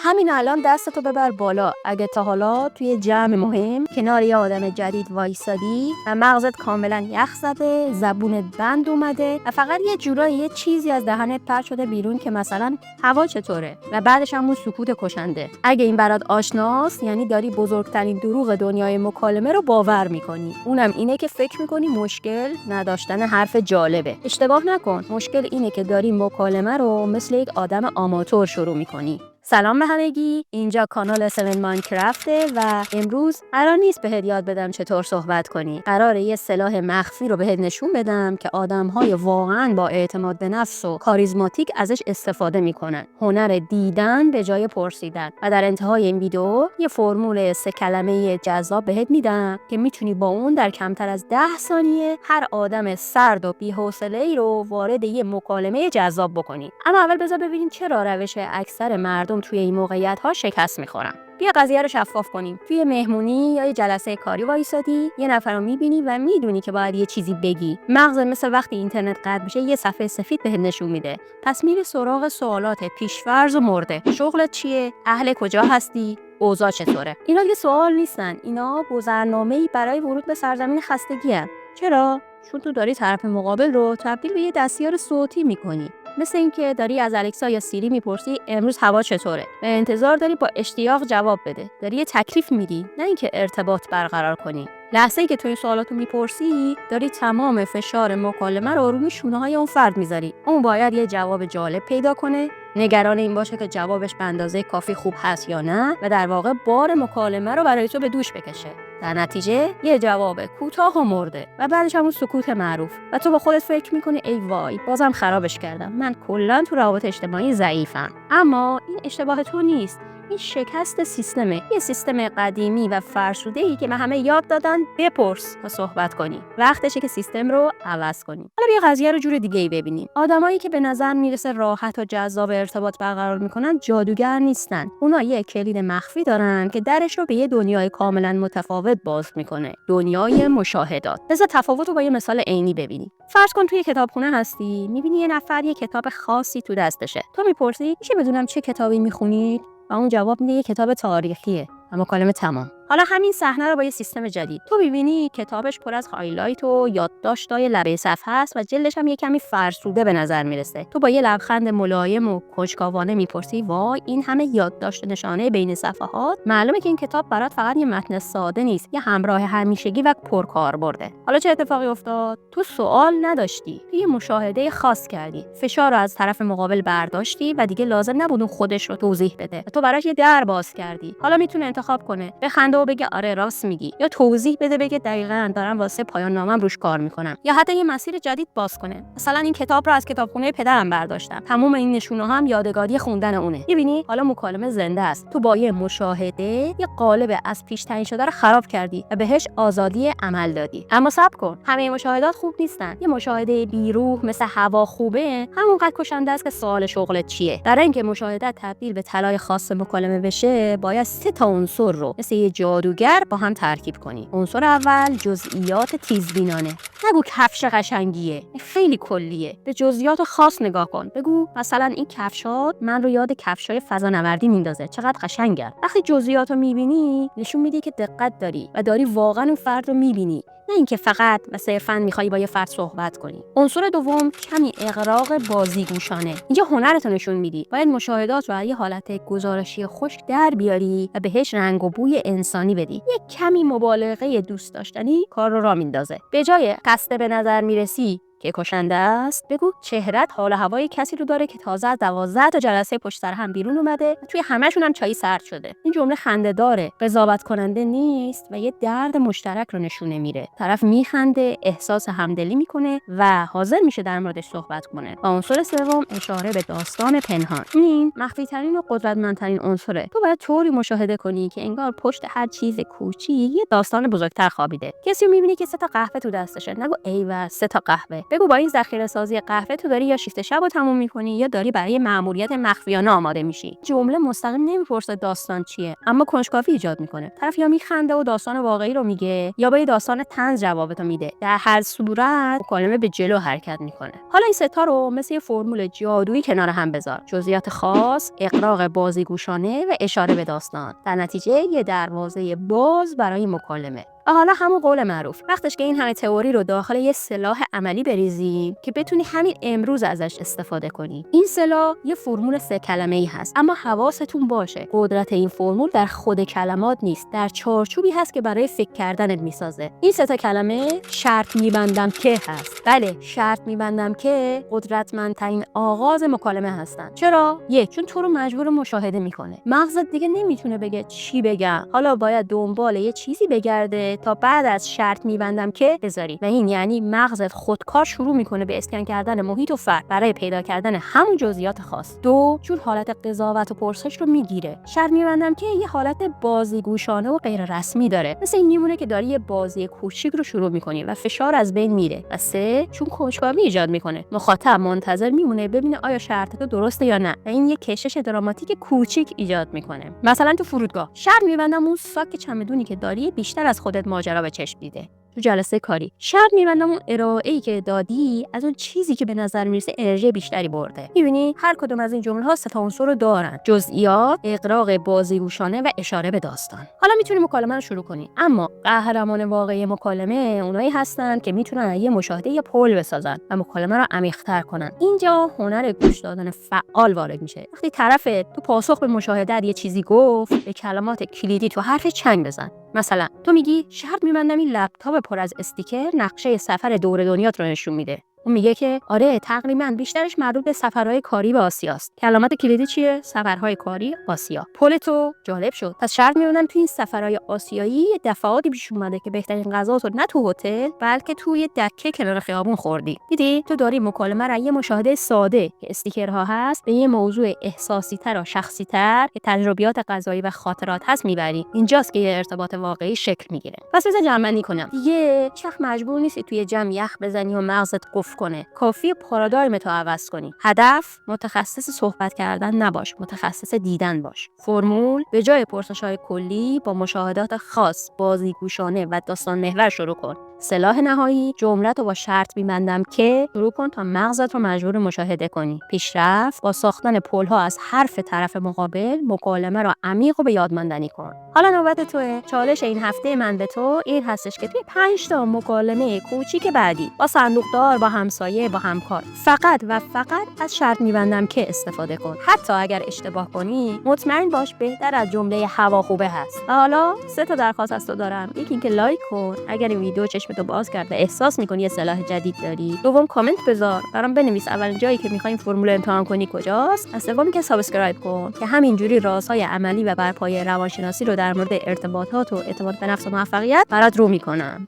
همین الان دستتو ببر بالا. اگه تا حالا توی جمع مهم کنار یه آدم جدید وایسادی و مغزت کاملا یخ زده، زبونت بند اومده و فقط یه جورایی یه چیزی از دهنت پرت شده بیرون که مثلا هوا چطوره و بعدش هم اون سکوت کشنده. اگه این برات آشناست یعنی داری بزرگترین دروغ دنیای مکالمه رو باور میکنی. اونم اینه که فکر میکنی مشکل نداشتن حرف جالبه. اشتباه نکن. مشکل اینه که داری مکالمه رو مثل یک آدم آماتور شروع میکنی. سلام به همگی، اینجا کانال 7 ماینکرافته و امروز قرار نیست بهت یاد بدم چطور صحبت کنی. قراره یه سلاح مخفی رو بهت نشون بدم که آدم‌های واقعاً با اعتماد به نفس و کاریزماتیک ازش استفاده میکنن. هنر دیدن به جای پرسیدن. و در انتهای این ویدیو یه فرمول 3 کلمه‌ای جذاب بهت میدم که میتونی با اون در کمتر از 10 ثانیه هر آدم سرد و بی‌حوصله‌ای رو وارد یه مکالمه جذاب بکنی. اما اول بذار ببینیم چرا روش اکثر مردم توی این موقعیت‌ها شکست می‌خورن. بیا قضیه رو شفاف کنیم. توی مهمونی یا یه جلسه کاری وایسادی، یه نفر رو می‌بینی و می‌دونی که باید یه چیزی بگی. مغزت مثل وقتی اینترنت قطع میشه یه صفحه سفید بهت نشون میده. پس میری سراغ سوالات پیش‌فرض و مرده. شغلت چیه؟ اهل کجا هستی؟ اوضاع چطوره؟ اینا دیگه سوال نیستن. اینا گذرنامه‌ای برای ورود به سرزمین خستگی‌ان. چرا؟ چون تو داری طرف مقابل رو تبدیل به یه دستیار صوتی می‌کنی. مثل اینکه داری از الکسا یا سیری میپرسی امروز هوا چطوره و انتظار داری با اشتیاق جواب بده. داری یه تکلیف میدی، نه اینکه ارتباط برقرار کنی. لحظه‌ای که تو این سوالاتو میپرسی داری تمام فشار مکالمه رو روی شونه‌های اون فرد میذاری. اون باید یه جواب جالب پیدا کنه، نگران این باشه که جوابش به اندازه کافی خوب هست یا نه و در واقع بار مکالمه رو برای تو به دوش بکشه. در نتیجه یه جواب کوتاه و مرده و بعدش همون سکوت معروف و تو با خودت فکر میکنی ای وای بازم خرابش کردم، من کلا تو روابط اجتماعی ضعیفم. اما این اشتباه تو نیست، این شکست سیستمه. یه سیستم قدیمی و فرسوده‌ای که به همه یاد دادن بپرس تا صحبت کنی. وقتشه که سیستم رو عوض کنی. حالا بیا قضیه رو جور دیگه‌ای ببینیم. آدمایی که به نظر میرسه راحت و جذاب ارتباط برقرار میکنن جادوگر نیستن. اونا یه کلید مخفی دارن که درش رو به یه دنیای کاملا متفاوت باز میکنه. دنیای مشاهدات. بذار تفاوت رو با یه مثال عینی ببینیم. فرض کن توی کتابخونه هستی، میبینی یه نفر یه کتاب خاصی تو دستشه. تو میپرسی میشه بدونم چه کتابی میخونید؟ و اون جواب میده یه کتاب تاریخیه. اما کلمه تمام. حالا همین صحنه رو با یه سیستم جدید. تو می‌بینی کتابش پر از هایلایت و یادداشت‌های لبه صفحه است و جلدش هم یه کمی فرسوده به نظر میرسه. تو با یه لبخند ملایم و کنجکاوانه میپرسی وای این همه یادداشت نشانه بین صفحات، معلومه که این کتاب برات فقط یه متن ساده نیست، یه همراه همیشگی و پرکاربرده. حالا چه اتفاقی افتاد؟ تو سوال نداشتی، یه مشاهده خاص کردی. فشار رو از طرف مقابل برداشتی و دیگه لازم نبود اون خودش رو توضیح بده. تو براش یه در باز کردی. حالا میتونه انتخاب کنه بخنده و بگه آره راست میگی، یا توضیح بده بگه دقیقاً دارم واسه پایان نامم روش کار میکنم، یا حتی یه مسیر جدید باز کنه. مثلا این کتاب رو از کتابخونه پدرم برداشتم، تمام این نشونه هم یادگاری خوندن اونه. میبینی حالا مکالمه زنده است. تو با یه مشاهده یه قالب از پیش تعیین شده رو خراب کردی و بهش آزادی عمل دادی. اما صبر کن، همه مشاهدات خوب نیستن. یه مشاهده بیروح مثل هوا خوبه همونقدر کشنده است که سوال شغلت چیه. برای اینکه مشاهده تبدیل به طلای خاص مکالمه بشه باید 3 تا عنصر رو مثل یه جادوگر با هم ترکیب کنی. عنصر اول جزئیات تیزبینانه. نگو کفش قشنگیه، خیلی کلیه. به جزئیات خاص نگاه کن. بگو مثلا این کفشات من رو یاد کفشای فضانوردی میندازه، چقدر قشنگه. وقتی جزئیات رو میبینی نشون میده که دقت داری و داری واقعا اون فرد رو میبینی، نه اینکه فقط و صرفاً میخوای با یه فرد صحبت کنی. عنصر دوم کمی اغراق بازیگوشانه. اینجا هنرتو نشون میدی. باید مشاهدات رو یه حالت گزارشی خشک در بیاری و بهش رنگ و بوی انسانی بدی. یک کمی مبالغه دوست داشتنی کار رو راه میندازه. به جای خسته به نظر میرسی که کشنده است، بگو چهرت حال هوای کسی رو داره که تازه از 12 تا جلسه پشت سر هم بیرون اومده و توی همه‌شون هم چای سرد شده. این جمله خنده‌داره، قضاوت کننده نیست و یه درد مشترک رو نشونه میره. طرف میخنده، احساس همدلی میکنه و حاضر میشه در موردش صحبت کنه. و عنصر سوم اشاره به داستان پنهان. این مخفی‌ترین و قدرتمندترین عنصره. تو باید طوری مشاهده کنی که انگار پشت هر چیز کوچیک یه داستان بزرگتر خوابیده. کسی رو میبینی که 3 تا قهوه تو دستشه، نگو ایول 3 تا قهوه. بگو با این ذخیره سازی قهوه تو داری یا شیفت شب رو تموم میکنی یا داری برای مأموریت مخفیانه آماده میشی. جمله مستقیم نمیپرسه داستان چیه، اما کنجکاوی ایجاد میکنه. طرف یا میخنده و داستان واقعی رو میگه یا با داستان طنز جوابتو میده. در هر صورت مکالمه به جلو حرکت میکنه. حالا این ستا رو مثل یه فرمول جادویی کنار هم بذار. جزئیات خاص، اغراق بازیگوشانه و اشاره به داستان. در نتیجه یه دروازه باز برای مکالمه. و حالا همون قول معروف، وقتش که این همه تئوری رو داخل یه سلاح عملی بریزی که بتونی همین امروز ازش استفاده کنی. این سلاح یه فرمول 3 کلمه‌ای هست، اما حواستون باشه قدرت این فرمول در خود کلمات نیست، در چارچوبی هست که برای فکر کردنت میسازه. این 3 کلمه شرط میبندم که هست. بله، شرط میبندم که قدرتمندترین آغاز مکالمه هستن. چرا؟ چون تو رو مجبور مشاهده میکنه. مغزت دیگه نمیتونه بگه چی بگم، حالا باید دنبال یه چیزی بگرده تا بعد از شرط میبندم که بذاری. و این یعنی مغزت خودکار شروع میکنه به اسکن کردن محیط و فرد برای پیدا کردن همون جزئیات خاص. 2 چون حالت قضاوت و پرسش رو میگیره. شرط میبندم که یه حالت بازیگوشانه و غیر رسمی داره، مثل این میمونه که داری یه بازی کوچیک رو شروع میکنی و فشار از بین میره. و 3 چون کنجکاوی ایجاد میکنه، مخاطب منتظر میمونه ببینه آیا شرط تو درسته یا نه. و این یه کشش دراماتیک کوچیک ایجاد میکنه. مثلا تو فرودگاه شرط میبندم اون ساک چمدونی که داری بیشتر از خودت ماجرا به چشم دیده. تو جلسه کاری شرط میبندم اون ارائه‌ای که دادی از اون چیزی که به نظر میرسه انرژی بیشتری برده. میبینی هر کدوم از این جمله ها 3 عنصر رو دارن: جزئیات، اغراق بازیگوشانه و اشاره به داستان. حالا میتونی مکالمه رو شروع کنی، اما قهرمان واقعی مکالمه اونایی هستن که میتونن یه مشاهده یا پل بسازن و مکالمه رو عمیق‌تر کنن. اینجا هنر گوش دادن فعال وارد میشه. وقتی طرف تو پاسخ به مشاهده یه چیزی گفت، به کلمات کلیدی تو حرف چنگ بزن. مثلا تو میگی شرط میبندم این لپتاپ پر از استیکر نقشه سفر دور دنیات رو نشون میده. اون میگه که آره تقریبا بیشترش مربوط به سفرهای کاری به آسیاست. کلمات کلیدی چیه؟ سفرهای کاری آسیا. پل تو جالب شد. پس شرط میبندم تو این سفرهای آسیایی دفعاتی پیش اومده که بهترین غذا تو نه تو هتل بلکه توی دکه کنار خیابون خوردی. دیدی تو داری مکالمه را یه مشاهده ساده که استیکرها هست به یه موضوع احساسی تر و شخصی تر که تجربیات غذایی و خاطرات هست میبری. اینجاست که یه ارتباط واقعی شکل میگیره. پس بذار جمع‌بندی کنم. دیگه چخ مجبور نیستی توی جمع یخ بزنی و مغزت کنه. کافیه پارادایم تو عوض کنی. هدف متخصص صحبت کردن نباش، متخصص دیدن باش. فرمول به جای پرسش‌های کلی با مشاهدات خاص، بازیگوشانه و داستان محور شروع کن. سلاح نهایی جمله تو با شرط می‌بندم که شروع کن تا مغزت رو مجبور مشاهده کنی. پیشرفت با ساختن پل‌ها از حرف طرف مقابل، مکالمه رو عمیق و به یاد ماندنی کن. حالا نوبت توئه. چالش این هفته من به تو این هستش که توی 5 تا مکالمه کوچیک بعدی با صندوقدار، با همسایه، با همکار فقط و فقط از شرط می‌بندم که استفاده کن. حتی اگر اشتباه کنی مطمئن باش بهتر از جمله هوا خوبه هست. و حالا 3 تا درخواست از تو دارم. یکی اینکه لایک کن اگر این ویدیو چشمتو باز کرد و احساس می‌کنی یه سلاح جدید داری. دوم کامنت بذار برام بنویس اولین جایی که می‌خوای فرمول امتحان کنی کجاست. و سوم که سابسکرایب کن که همینجوری رازهای عملی و بر پایه روانشناسی رو در مورد ارتباطات و اعتماد به نفس و موفقیت برات رو می‌کنم.